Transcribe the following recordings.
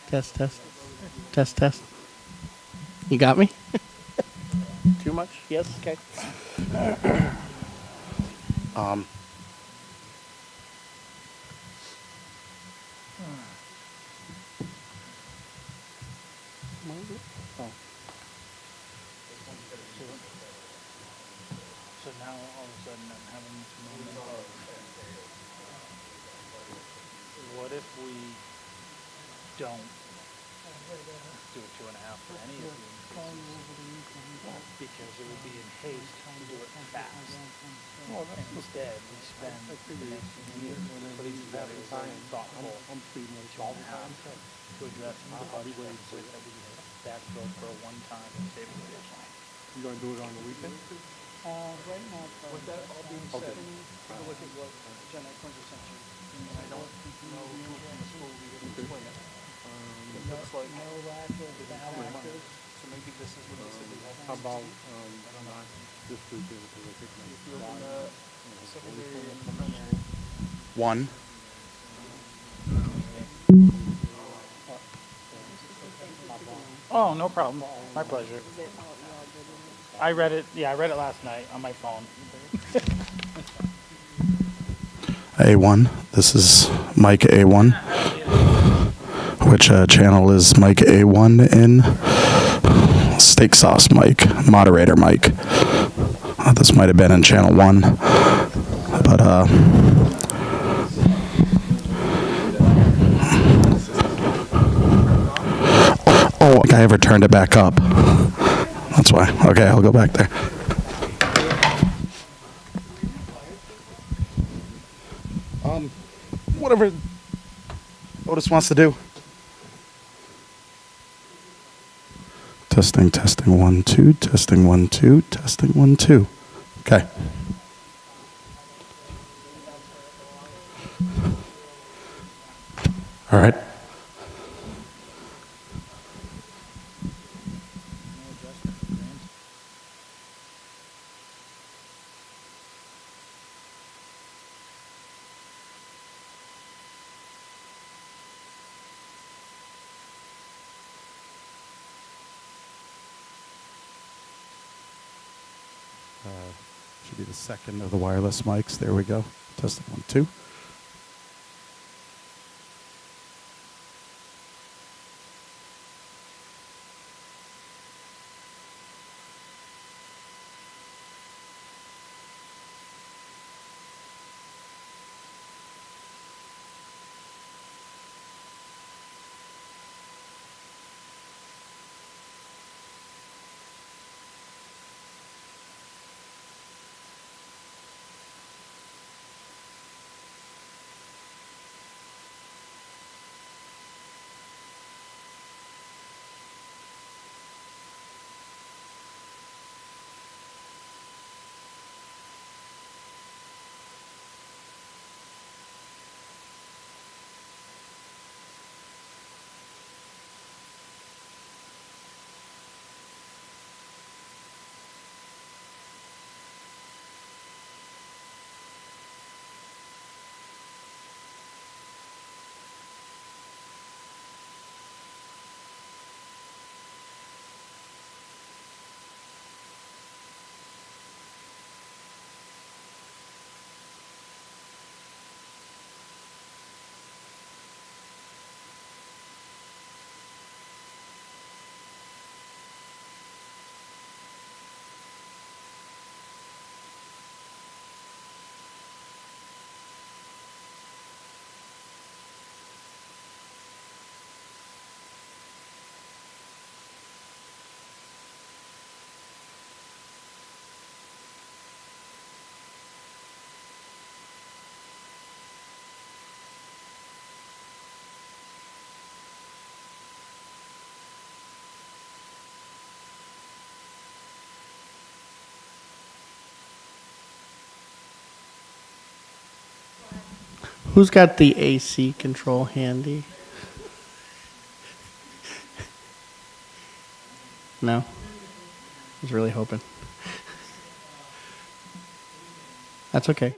Test, test, test, test. You got me? Too much? Yes? Okay. Um, oh. So now all of a sudden I'm having this moment of, what if we don't do a 2.5 for any of the increases? Because it would be in haste to do it fast. And instead, we spend the next year putting together a very thoughtful 2.5 to address the budget deficit that we backfilled for a one-time stabilization. You gonna do it on the weekend? Right now, With that all being said, take a look at what Jen Ecklinger sent you. And I don't know who from the school we didn't explain it. It looks like no lack of balances. so maybe this is what they said they have. How about, not this weekend, because I think If you open the secondary and primary. One. Oh, no problem. My pleasure. I read it. Yeah, I read it last night on my phone. A1. This is Mike A1. Which channel is Mike A1 in? Steak sauce Mike. Moderator Mike. This might have been in channel 1. But, oh, I ever turned it back up. That's why. Okay, I'll go back there. Whatever Otis wants to do. Testing, testing, 1, 2, testing, 1, 2, testing, 1, 2. Okay. All right. Should be the second of the wireless mics. There we go. Testing 1, 2. Who's got the AC control handy? No? I was really hoping. That's okay.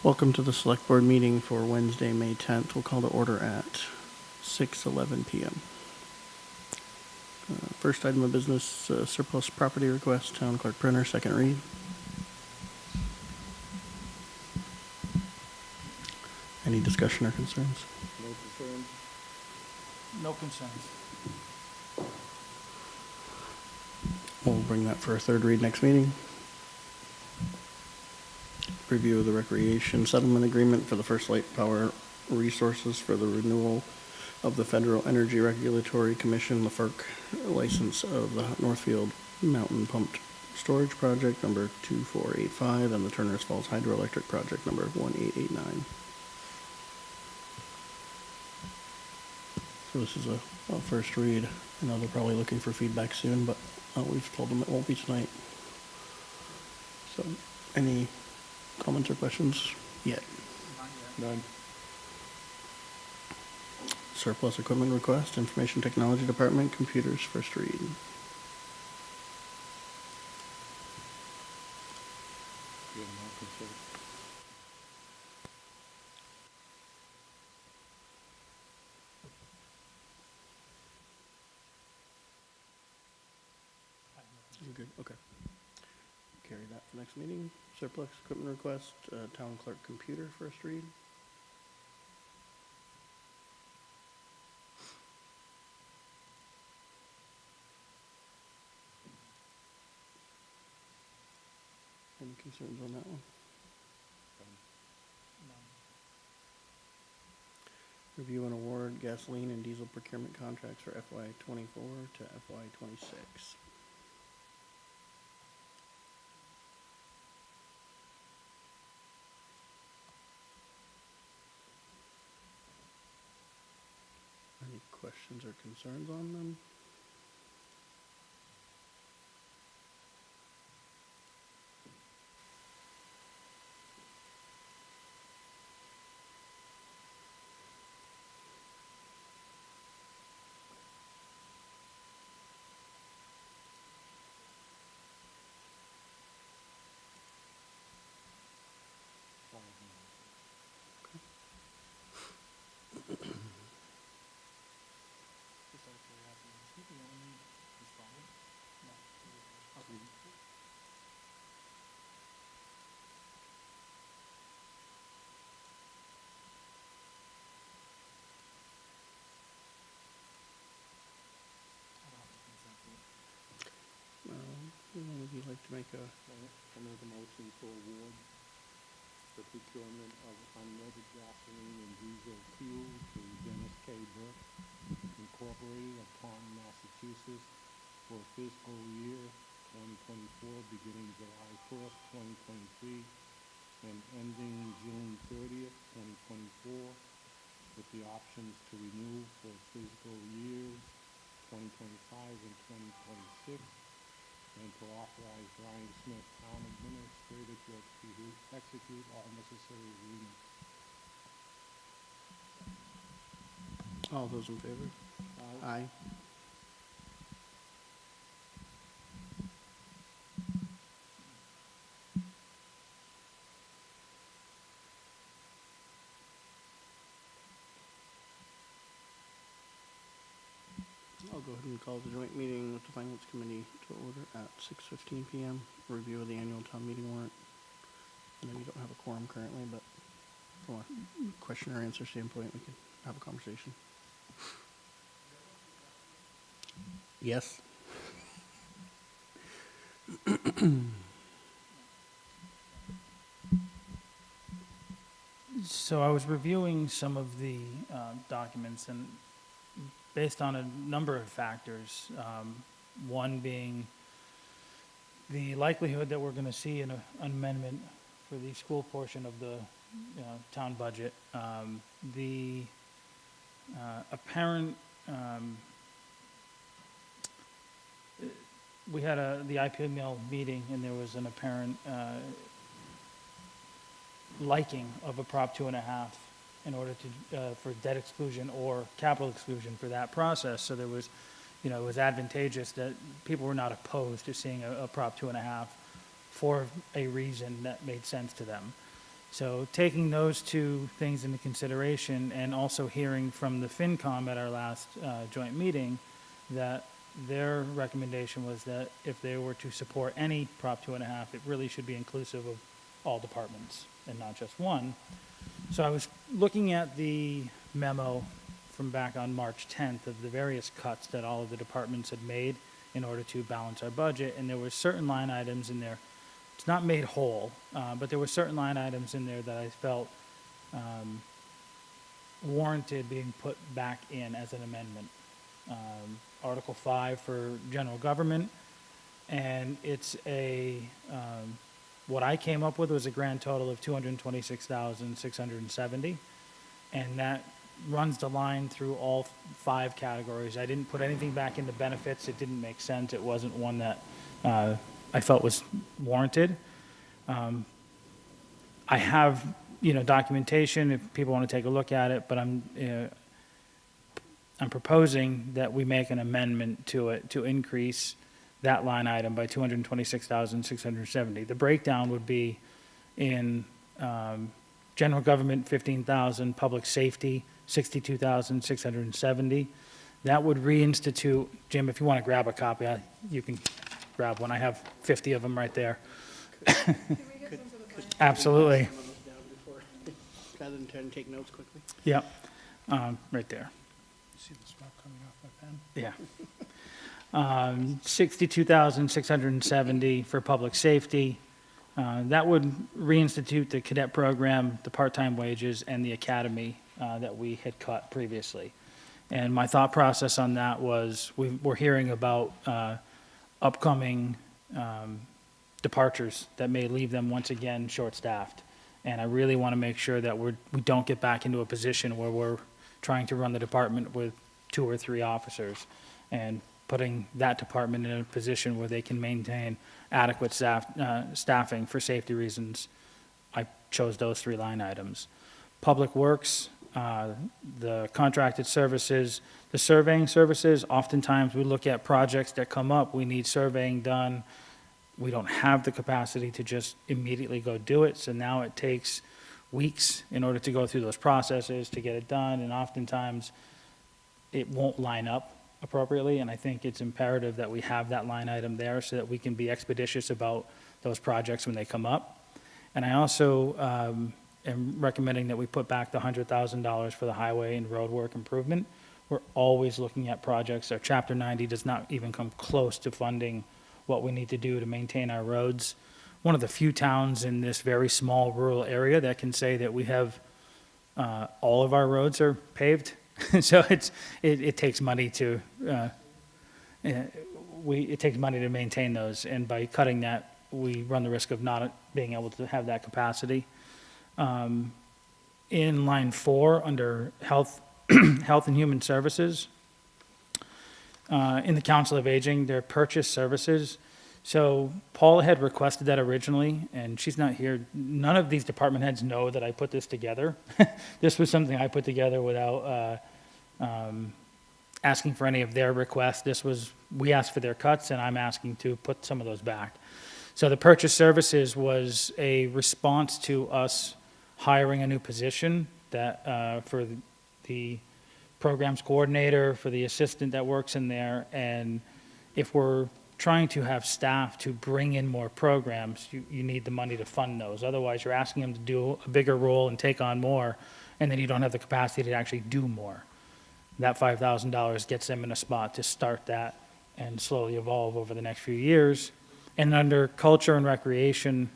Welcome to the Select Board meeting for Wednesday, May 10th. We'll call to order at 6:11 PM. First item of business, surplus property request, town clerk printer, second read. Any discussion or concerns? No concerns? No concerns. We'll bring that for a third read next meeting. Review of the recreation settlement agreement for the First Light Power Resources for the renewal of the Federal Energy Regulatory Commission, the FERC license of the Northfield Mountain Pumped Storage Project number 2485 and the Turners Falls Hydroelectric Project number 1889. So this is a first read. I know they're probably looking for feedback soon, but we've told them it won't be tonight. So any comments or questions yet? Not yet. None? Surplus equipment request, Information Technology Department, computers, first read. Yeah, no concern. You're good, okay. Carry that for next meeting. Surplus equipment request, town clerk computer, first read. Any concerns on that one? None. Review and award gasoline and diesel procurement contracts for FY '24 to FY '26. Any questions or concerns on them? Just out of curiosity, is he the only installment? No. Okay. I don't have a consent. Would you like to make a, I make a motion to award the procurement of unleaded gasoline and diesel fuel to Dennis K. Burke Incorporated of Taunton, Massachusetts for fiscal year 2024, beginning July 1st, 2023, and ending June 30th, 2024, with the options to renew for fiscal years 2025 and 2026, and to authorize Ryan Smith, Town Administrator, to execute all necessary agreements. all those in favor? Aye. I'll go ahead and call the joint meeting with the Finance Committee to order at 6:15 PM. Review of the annual town meeting warrant. I know you don't have a quorum currently, but from a question or answer standpoint, we can have a conversation. Yes? So I was reviewing some of the documents, and based on a number of factors, one being the likelihood that we're going to see an amendment for the school portion of the town budget, the apparent, we had the IPML meeting, and there was an apparent liking of a Prop 2.5 in order to, for debt exclusion or capital exclusion for that process. So there was, it was advantageous that people were not opposed to seeing a Prop 2.5 for a reason that made sense to them. So taking those two things into consideration and also hearing from the FinCom at our last joint meeting that their recommendation was that if they were to support any Prop 2.5, it really should be inclusive of all departments and not just one. So I was looking at the memo from back on March 10th of the various cuts that all of the departments had made in order to balance our budget, and there were certain line items in there. It's not made whole, but there were certain line items in there that I felt warranted being put back in as an amendment. Article 5 for general government, and it's what I came up with was a grand total of $226,670, and that runs the line through all 5 categories. I didn't put anything back into benefits. It didn't make sense. It wasn't one that I felt was warranted. I have, documentation if people want to take a look at it, but I'm proposing that we make an amendment to it to increase that line item by $226,670. The breakdown would be in general government, $15,000, public safety, $62,670. That would reinstitute, Jim, if you want to grab a copy, you can grab one. I have 50 of them right there. Absolutely. Rather than trying to take notes quickly. Yep, right there. See the smoke coming off my pen? Yeah. 62,670 for public safety. That would reinstitute the cadet program, the part-time wages, and the academy that we had cut previously. And my thought process on that was we're hearing about upcoming departures that may leave them once again short-staffed. And I really want to make sure that we don't get back into a position where we're trying to run the department with 2 or 3 officers and putting that department in a position where they can maintain adequate staffing for safety reasons. I chose those 3 line items. Public Works, the contracted services, the surveying services, oftentimes we look at projects that come up, we need surveying done. We don't have the capacity to just immediately go do it, so now it takes weeks in order to go through those processes to get it done, and oftentimes it won't line up appropriately, and I think it's imperative that we have that line item there so that we can be expeditious about those projects when they come up. And I also am recommending that we put back the $100,000 for the highway and road work improvement. We're always looking at projects. Our Chapter 90 does not even come close to funding what we need to do to maintain our roads. One of the few towns in this very small rural area that can say that we have all of our roads are paved. So it takes money to it takes money to maintain those, and by cutting that, we run the risk of not being able to have that capacity. In line 4 under health, health and human services, in the Council of Aging, their purchase services. So Paula had requested that originally, and she's not here. None of these department heads know that I put this together. This was something I put together without asking for any of their requests. We asked for their cuts, and I'm asking to put some of those back. So the purchase services was a response to us hiring a new position that for the programs coordinator, for the assistant that works in there, and if we're trying to have staff to bring in more programs, you need the money to fund those. Otherwise, you're asking them to do a bigger role and take on more, and then you don't have the capacity to actually do more. That $5,000 gets them in a spot to start that and slowly evolve over the next few years. And under culture and recreation,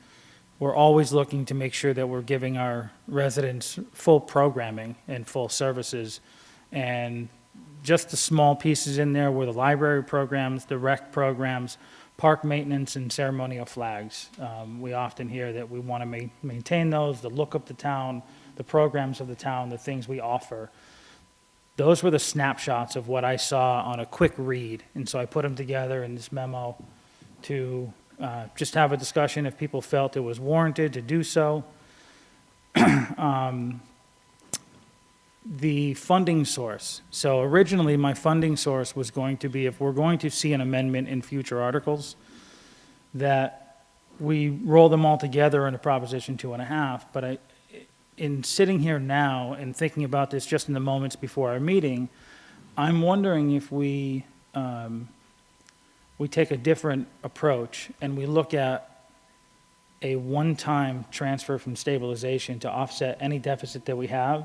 we're always looking to make sure that we're giving our residents full programming and full services. And just the small pieces in there were the library programs, the rec programs, park maintenance, and ceremonial flags. We often hear that we want to maintain those, the look of the town, the programs of the town, the things we offer. Those were the snapshots of what I saw on a quick read. And so I put them together in this memo to just have a discussion if people felt it was warranted to do so. The funding source. So originally, my funding source was going to be, if we're going to see an amendment in future articles, that we roll them all together in a Proposition 2.5, but in sitting here now and thinking about this just in the moments before our meeting, I'm wondering if we take a different approach and we look at a one-time transfer from stabilization to offset any deficit that we have,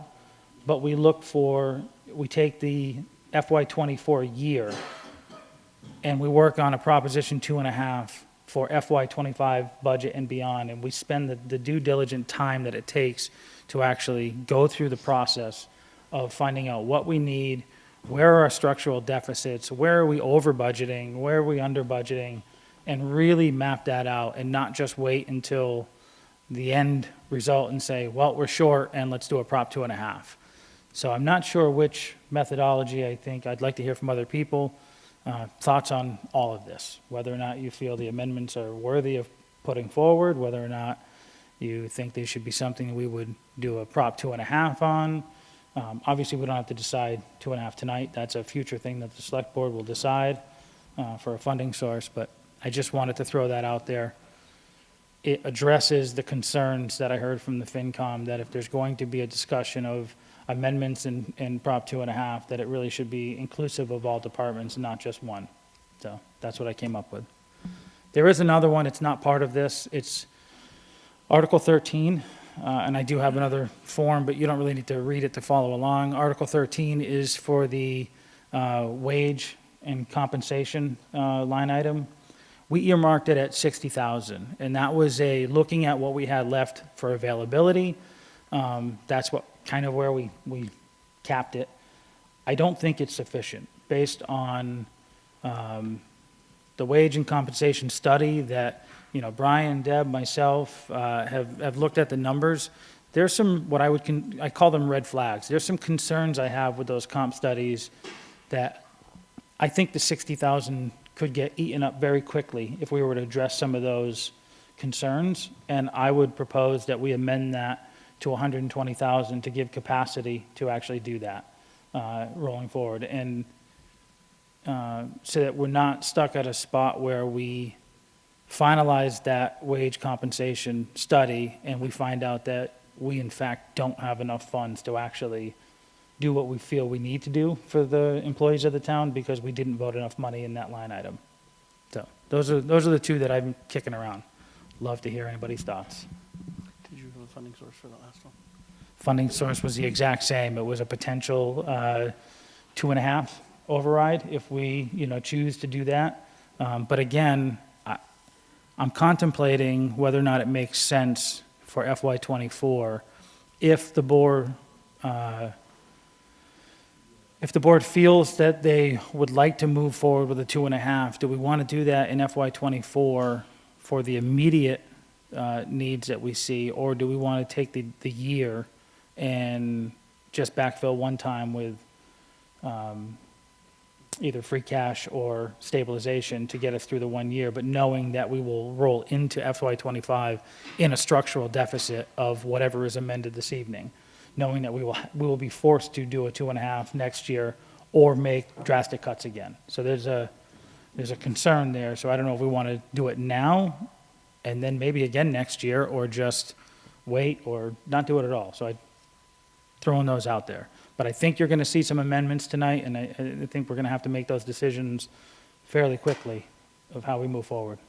but we take the FY '24 year and we work on a Proposition 2.5 for FY '25 budget and beyond, and we spend the due diligent time that it takes to actually go through the process of finding out what we need, where are our structural deficits, where are we over budgeting, where are we under budgeting, and really map that out and not just wait until the end result and say, well, we're short and let's do a Prop 2.5. So I'm not sure which methodology. I think I'd like to hear from other people, thoughts on all of this, whether or not you feel the amendments are worthy of putting forward, whether or not you think they should be something we would do a Prop 2.5 on. Obviously, we don't have to decide 2.5 tonight. That's a future thing that the select board will decide for a funding source, but I just wanted to throw that out there. It addresses the concerns that I heard from the FinCom that if there's going to be a discussion of amendments in Prop 2.5, that it really should be inclusive of all departments, not just one. So that's what I came up with. There is another one. It's not part of this. It's Article 13. And I do have another form, but you don't really need to read it to follow along. Article 13 is for the wage and compensation line item. We earmarked it at 60,000, and that was looking at what we had left for availability. That's what kind of where we capped it. I don't think it's sufficient based on the wage and compensation study that Brian, Deb, myself have looked at the numbers. There's some I call them red flags. There's some concerns I have with those comp studies that I think the 60,000 could get eaten up very quickly if we were to address some of those concerns. And I would propose that we amend that to 120,000 to give capacity to actually do that rolling forward. And so that we're not stuck at a spot where we finalize that wage compensation study and we find out that we in fact don't have enough funds to actually do what we feel we need to do for the employees of the town because we didn't vote enough money in that line item. So those are the two that I'm kicking around. Love to hear anybody's thoughts. Did you have a funding source for that last one? Funding source was the exact same. It was a potential 2.5 override if we choose to do that. But again, I'm contemplating whether or not it makes sense for FY '24 if the board feels that they would like to move forward with a 2.5. Do we want to do that in FY '24 for the immediate needs that we see, or do we want to take the year and just backfill one time with either free cash or stabilization to get us through the 1 year, but knowing that we will roll into FY '25 in a structural deficit of whatever is amended this evening, knowing that we will be forced to do a 2.5 next year or make drastic cuts again. So there's a concern there. So I don't know if we want to do it now and then maybe again next year, or just wait or not do it at all. So I'm throwing those out there. But I think you're going to see some amendments tonight, and I think we're going to have to make those decisions fairly quickly of how we move forward.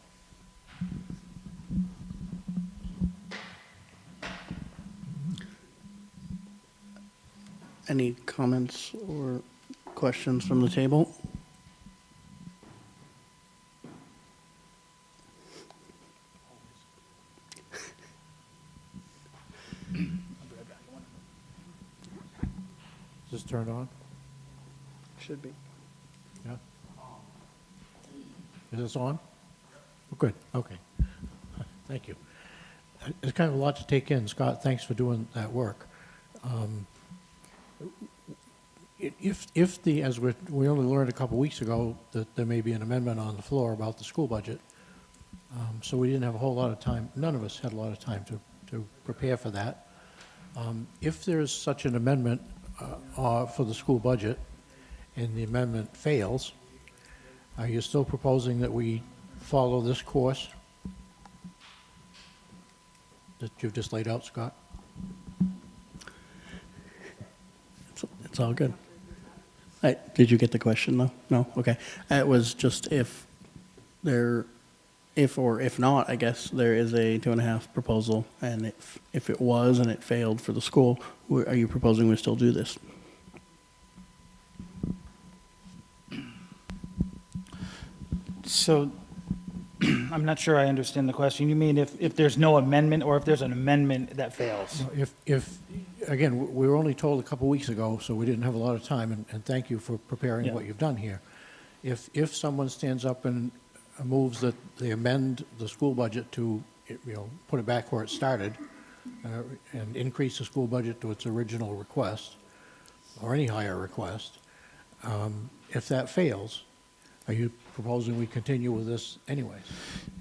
Any comments or questions from the table? Is this turned on? Should be. Yeah. Is this on? Oh, good, okay. Thank you. It's kind of a lot to take in. Scott, thanks for doing that work. As we only learned a couple weeks ago that there may be an amendment on the floor about the school budget, so we didn't have a whole lot of time, none of us had a lot of time to prepare for that. If there's such an amendment for the school budget and the amendment fails, are you still proposing that we follow this course? that you've just laid out, Scott. It's all good. Did you get the question, though? No? Okay. It was just if not, I guess, there is a 2.5 proposal, and if it was and it failed for the school, are you proposing we still do this? So, I'm not sure I understand the question. You mean if there's no amendment, or if there's an amendment that fails? If, again, we were only told a couple weeks ago, so we didn't have a lot of time, and thank you for preparing Yeah. what you've done here. If someone stands up and moves that they amend the school budget to, put it back where it started, and increase the school budget to its original request, or any higher request, if that fails, are you proposing we continue with this anyways?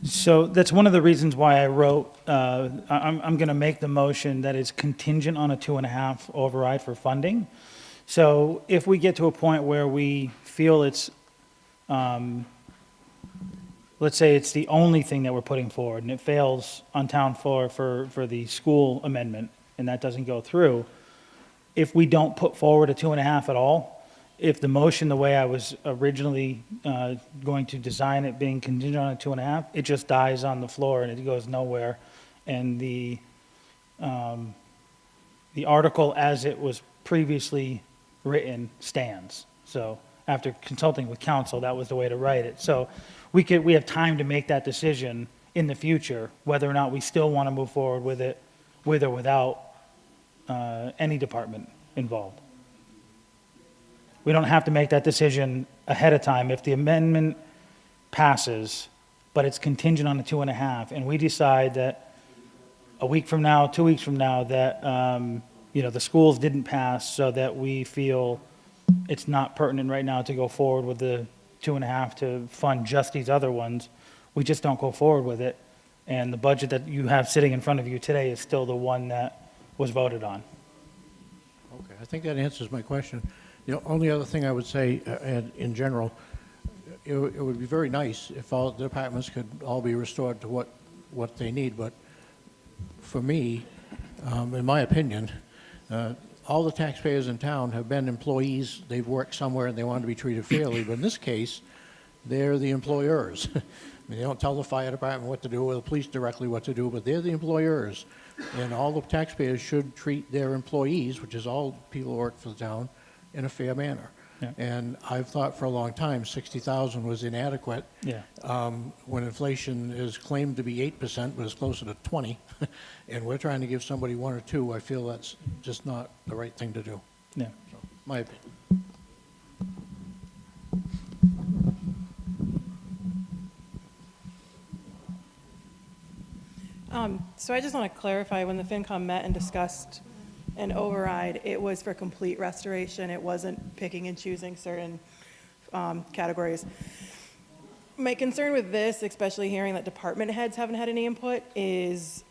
So that's one of the reasons why I wrote, I'm going to make the motion that is contingent on a 2.5 override for funding. So if we get to a point where we feel it's, let's say it's the only thing that we're putting forward, and it fails on town floor for the school amendment, and that doesn't go through, if we don't put forward a 2.5 at all, if the motion, the way I was originally going to design it, being contingent on a 2.5, it just dies on the floor and it goes nowhere. And the article as it was previously written stands. So after consulting with counsel, that was the way to write it. So we have time to make that decision in the future, whether or not we still want to move forward with it, with or without any department involved. We don't have to make that decision ahead of time. If the amendment passes, but it's contingent on the 2.5, and we decide that a week from now, 2 weeks from now, that, the schools didn't pass, so that we feel it's not pertinent right now to go forward with the 2.5 to fund just these other ones, we just don't go forward with it. And the budget that you have sitting in front of you today is still the one that was voted on. Okay, I think that answers my question. The only other thing I would say, in general, it would be very nice if all the departments could all be restored to what they need, but for me, in my opinion, all the taxpayers in town have been employees. They've worked somewhere and they want to be treated fairly, but in this case, they're the employers. I mean, they don't tell the fire department what to do or the police directly what to do, but they're the employers. And all the taxpayers should treat their employees, which is all people who work for the town, in a fair manner. Yeah. And I've thought for a long time 60,000 was inadequate. Yeah. When inflation is claimed to be 8%, but it's closer to 20, and we're trying to give somebody 1 or 2, I feel that's just not the right thing to do. Yeah. So, my opinion. So I just want to clarify, when the FinCom met and discussed an override, it was for complete restoration. It wasn't picking and choosing certain categories. My concern with this, especially hearing that department heads haven't had any input, is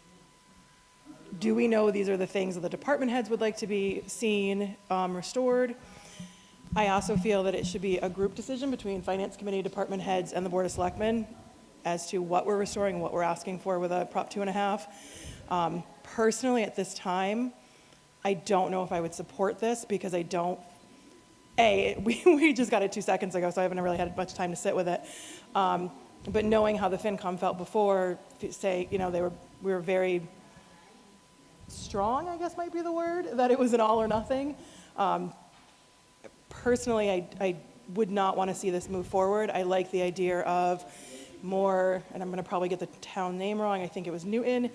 do we know these are the things that the department heads would like to be seen restored? I also feel that it should be a group decision between Finance Committee, department heads, and the Board of Selectmen as to what we're restoring and what we're asking for with a Prop 2.5. Personally, at this time, I don't know if I would support this because I don't, we just got it 2 seconds ago, so I haven't really had much time to sit with it. But knowing how the FinCom felt before, say, we were very strong, I guess might be the word, that it was an all or nothing. Personally, I would not want to see this move forward. I like the idea of more, and I'm going to probably get the town name wrong, I think it was Newton,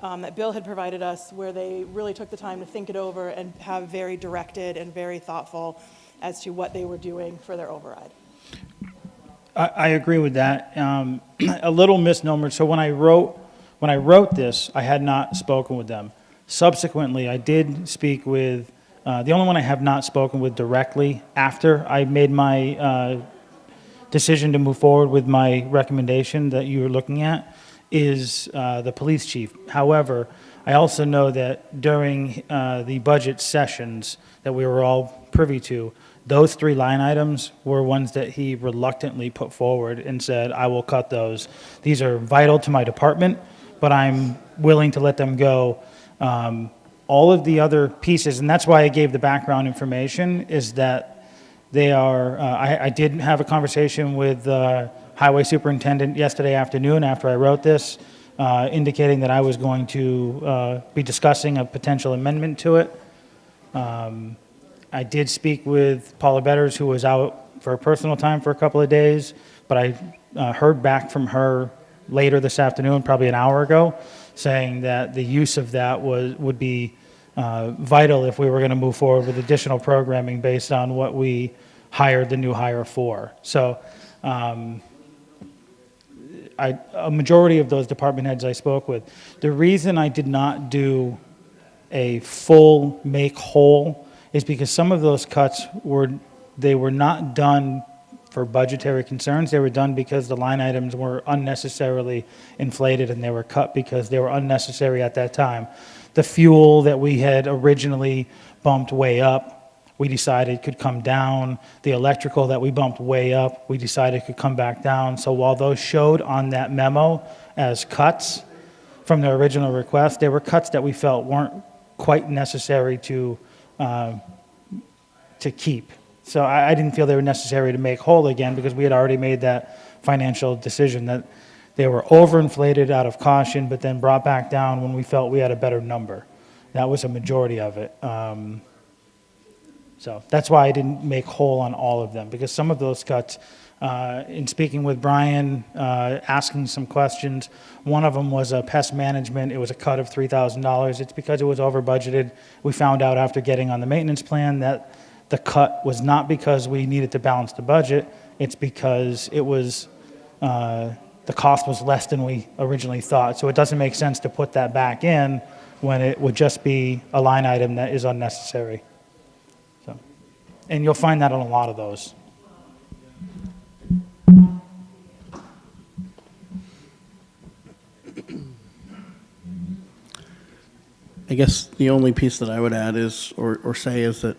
that Bill had provided us, where they really took the time to think it over and have very directed and very thoughtful as to what they were doing for their override. I agree with that. A little misnomer. So when I wrote this, I had not spoken with them. Subsequently, I did speak with, the only one I have not spoken with directly after I made my decision to move forward with my recommendation that you were looking at is the police chief. However, I also know that during the budget sessions that we were all privy to, those 3 line items were ones that he reluctantly put forward and said, I will cut those. These are vital to my department, but I'm willing to let them go. All of the other pieces, and that's why I gave the background information, is that they are, I did have a conversation with the highway superintendent yesterday afternoon after I wrote this, indicating that I was going to be discussing a potential amendment to it. I did speak with Paula Betters, who was out for a personal time for a couple of days, but I heard back from her later this afternoon, probably an hour ago, saying that the use of that would be vital if we were going to move forward with additional programming based on what we hired the new hire for. So a majority of those department heads I spoke with, the reason I did not do a full make whole is because some of those cuts were not done for budgetary concerns. They were done because the line items were unnecessarily inflated, and they were cut because they were unnecessary at that time. The fuel that we had originally bumped way up, we decided could come down. The electrical that we bumped way up, we decided could come back down. So while those showed on that memo as cuts from the original request, they were cuts that we felt weren't quite necessary to keep. So I didn't feel they were necessary to make whole again, because we had already made that financial decision that they were overinflated out of caution, but then brought back down when we felt we had a better number. That was a majority of it. So that's why I didn't make whole on all of them, because some of those cuts, in speaking with Brian, asking some questions, one of them was a pest management. It was a cut of $3,000. It's because it was over budgeted. We found out after getting on the maintenance plan that the cut was not because we needed to balance the budget. It's because it was, the cost was less than we originally thought. So it doesn't make sense to put that back in when it would just be a line item that is unnecessary. So, and you'll find that on a lot of those. I guess the only piece that I would add is, or say, is that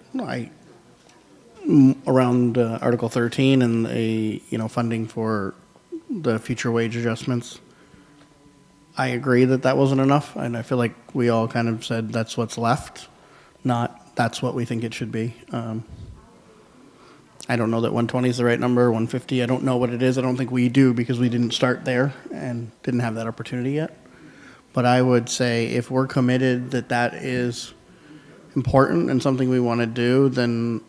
around Article 13 and funding for the future wage adjustments, I agree that wasn't enough, and I feel like we all kind of said that's what's left, not that's what we think it should be. I don't know that 120 is the right number, 150, I don't know what it is. I don't think we do, because we didn't start there and didn't have that opportunity yet. But I would say if we're committed that is important and something we want to do, then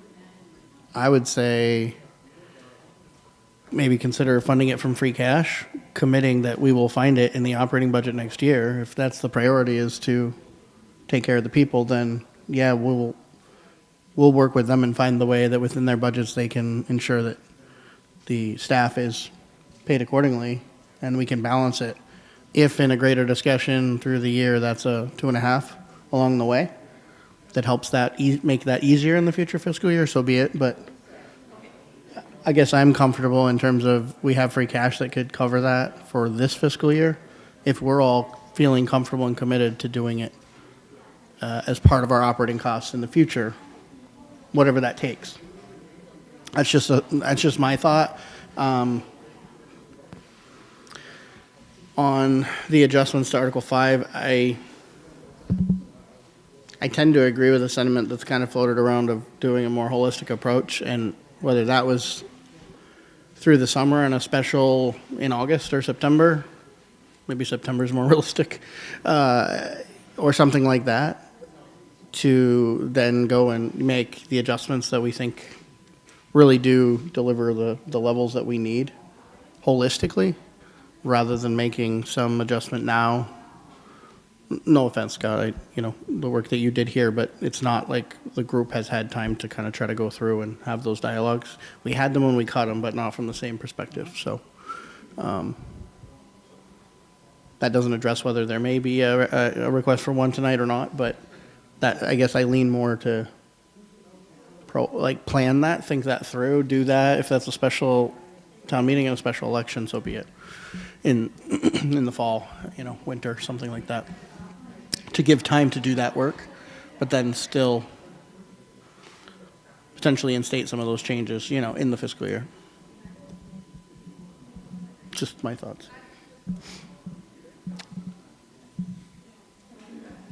I would say maybe consider funding it from free cash, committing that we will find it in the operating budget next year. If that's the priority, is to take care of the people, then yeah, we'll work with them and find the way that within their budgets they can ensure that the staff is paid accordingly, and we can balance it. If in a greater discussion through the year, that's a 2.5 along the way, that helps that make that easier in the future fiscal year, so be it. But I guess I'm comfortable in terms of we have free cash that could cover that for this fiscal year, if we're all feeling comfortable and committed to doing it as part of our operating costs in the future, whatever that takes. That's just my thought. On the adjustments to Article 5, I tend to agree with the sentiment that's kind of floated around of doing a more holistic approach, and whether that was through the summer and a special in August or September, maybe September is more realistic, or something like that, to then go and make the adjustments that we think really do deliver the levels that we need holistically, rather than making some adjustment now. No offense, Scott, the work that you did here, but it's not like the group has had time to kind of try to go through and have those dialogues. We had them when we cut them, but not from the same perspective. So that doesn't address whether there may be a request for one tonight or not, but that, I guess I lean more to plan that, think that through, do that. If that's a special town meeting and a special election, so be it. In the fall, winter, something like that, to give time to do that work, but then still potentially instate some of those changes, in the fiscal year. Just my thoughts.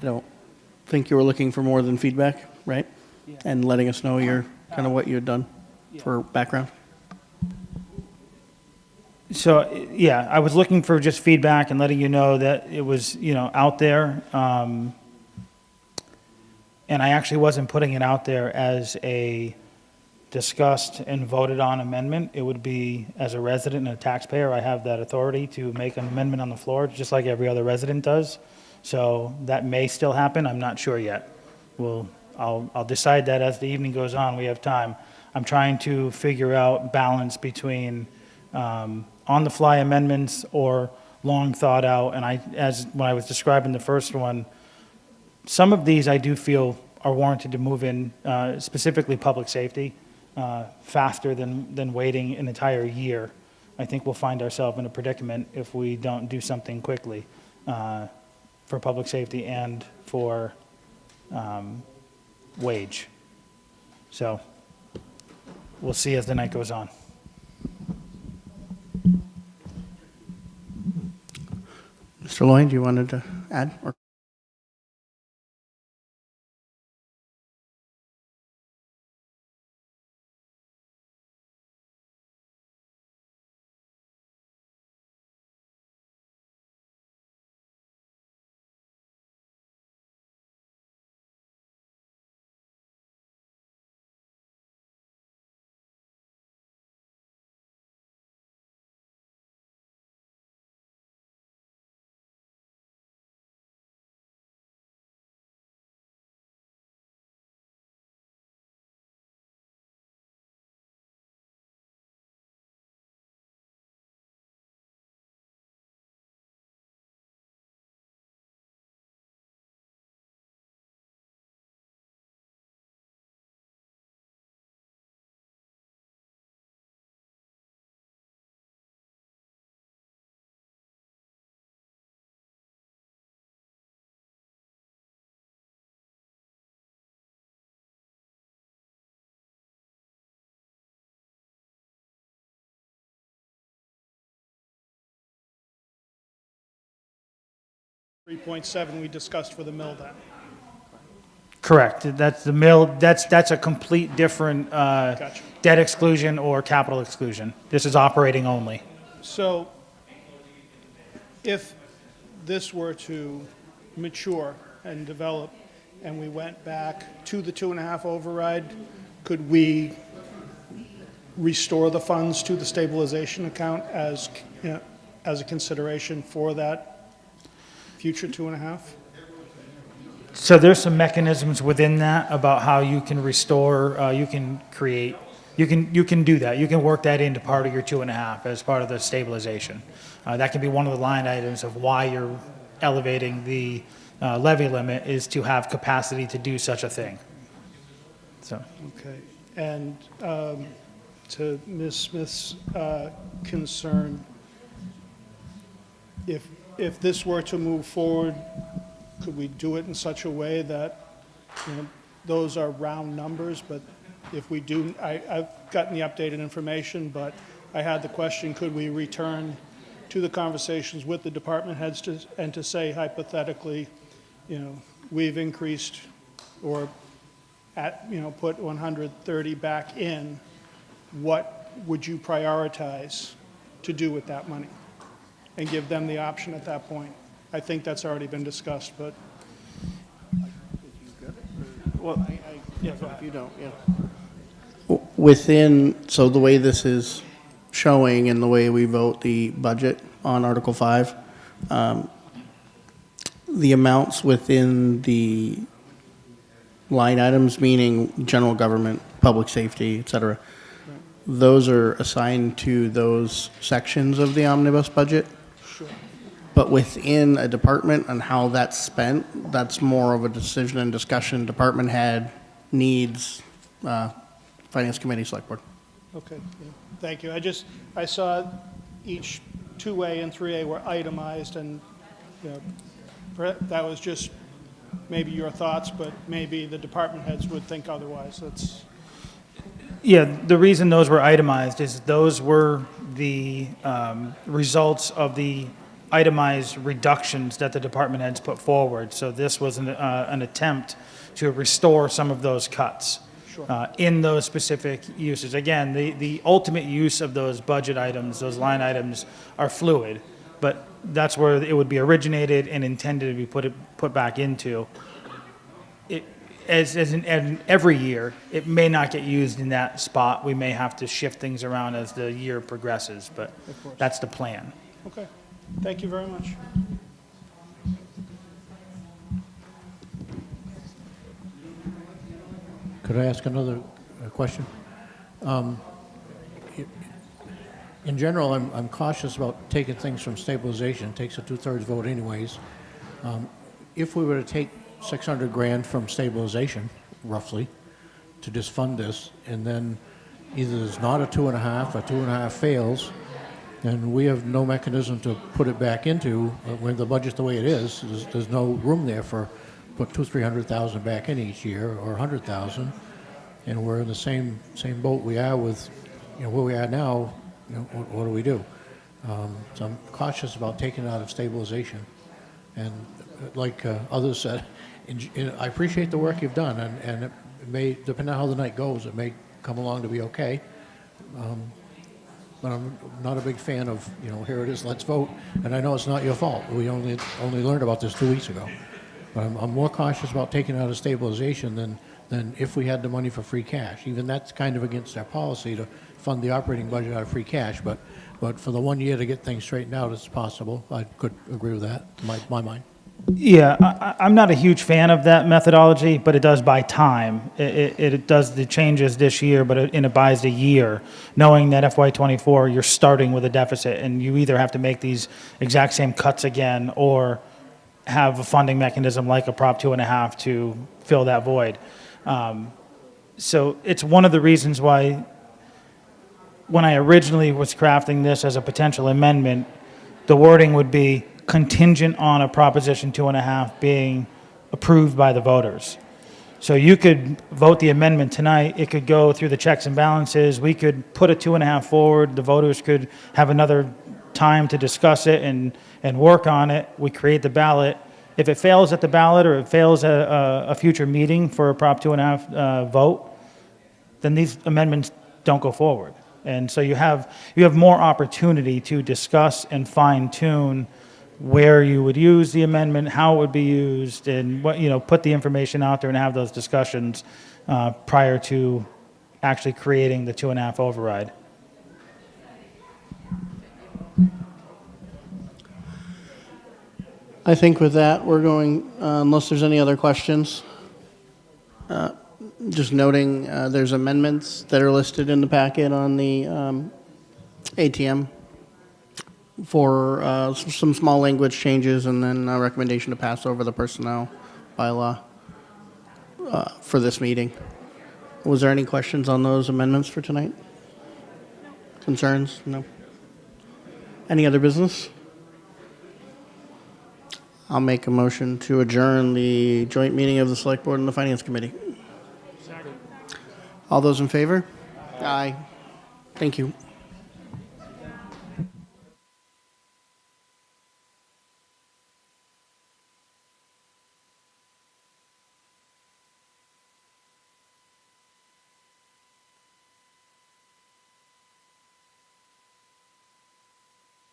don't think you were looking for more than feedback, right? Yeah. And letting us know your, kind of what you had done for background. So, yeah, I was looking for just feedback and letting you know that it was, out there. And I actually wasn't putting it out there as a discussed and voted on amendment. It would be, as a resident and a taxpayer, I have that authority to make an amendment on the floor, just like every other resident does. So that may still happen, I'm not sure yet. I'll decide that as the evening goes on, we have time. I'm trying to figure out balance between on-the-fly amendments or long thought out, and when I was describing the first one, some of these I do feel are warranted to move in, specifically public safety, faster than waiting an entire year. I think we'll find ourselves in a predicament if we don't do something quickly for public safety and for wage. So we'll see as the night goes on. Mr. Lloyd, you wanted to add? Or 3.7 we discussed for the mill then. Correct. That's the mill, that's a complete different Gotcha. debt exclusion or capital exclusion. This is operating only. So if this were to mature and develop and we went back to the 2.5 override, could we restore the funds to the stabilization account as, as a consideration for that future 2.5? So there's some mechanisms within that about how you can restore, you can create, you can do that. You can work that into part of your 2.5 as part of the stabilization. That can be one of the line items of why you're elevating the levy limit, is to have capacity to do such a thing. So. Okay. And to Ms. Smith's concern, if this were to move forward, could we do it in such a way that, those are round numbers, but if we do, I've gotten the updated information, but I had the question, could we return to the conversations with the department heads to say hypothetically, we've increased or put 130 back in, what would you prioritize to do with that money? And give them the option at that point. I think that's already been discussed, but. Well, if you don't, yeah. Within, so the way this is showing and the way we vote the budget on Article 5, the amounts within the line items, meaning general government, public safety, et cetera, those are assigned to those sections of the omnibus budget. Sure. But within a department and how that's spent, that's more of a decision and discussion, department head, needs, finance committee, select board. Okay, yeah. Thank you. I saw each 2A and 3A were itemized, and that was just maybe your thoughts, but maybe the department heads would think otherwise. Yeah, the reason those were itemized is those were the results of the itemized reductions that the department heads put forward. So this was an attempt to restore some of those cuts in those specific uses. Again, the ultimate use of those budget items, those line items, are fluid, but that's where it would be originated and intended to be put back into. As in every year, it may not get used in that spot. We may have to shift things around as the year progresses, but that's the plan. Okay, thank you very much. Could I ask another question? In general, I'm cautious about taking things from stabilization. It takes a 2/3 vote anyways. If we were to take 600 grand from stabilization, roughly, to just fund this, and then either there's not a 2.5 or 2.5 fails, then we have no mechanism to put it back into, when the budget's the way it is, there's no room there for put 200,000-300,000 back in each year, or 100,000, and we're in the same boat we are with, where we are now. What do we do? So I'm cautious about taking it out of stabilization, and like others said, I appreciate the work you've done, and it may, depending on how the night goes, it may come along to be okay. But I'm not a big fan of, here it is, let's vote. And I know it's not your fault. We only learned about this 2 weeks ago. But I'm more cautious about taking it out of stabilization than if we had the money for free cash. Even that's kind of against our policy to fund the operating budget out of free cash. But for the 1 year to get things straightened out, it's possible. I could agree with that, my mind. Yeah, I'm not a huge fan of that methodology, but it does buy time. It does the changes this year, but it buys a year, knowing that FY24, you're starting with a deficit, and you either have to make these exact same cuts again or have a funding mechanism like a Prop 2.5 to fill that void. So it's one of the reasons why when I originally was crafting this as a potential amendment, the wording would be contingent on a Proposition 2.5 being approved by the voters. So you could vote the amendment tonight, it could go through the checks and balances, we could put a 2.5 forward, the voters could have another time to discuss it and work on it, we create the ballot. If it fails at the ballot or it fails at a future meeting for a Prop 2.5 vote, then these amendments don't go forward. And so you have more opportunity to discuss and fine tune where you would use the amendment, how it would be used, and what, put the information out there and have those discussions prior to actually creating the 2.5 override. I think with that, we're going, unless there's any other questions, just noting there's amendments that are listed in the packet on the ATM for some small language changes, and then a recommendation to pass over the personnel bylaw for this meeting. Was there any questions on those amendments for tonight? Concerns? No. Any other business? I'll make a motion to adjourn the joint meeting of the Select Board and the Finance Committee. Second. All those in favor? Aye. Thank you.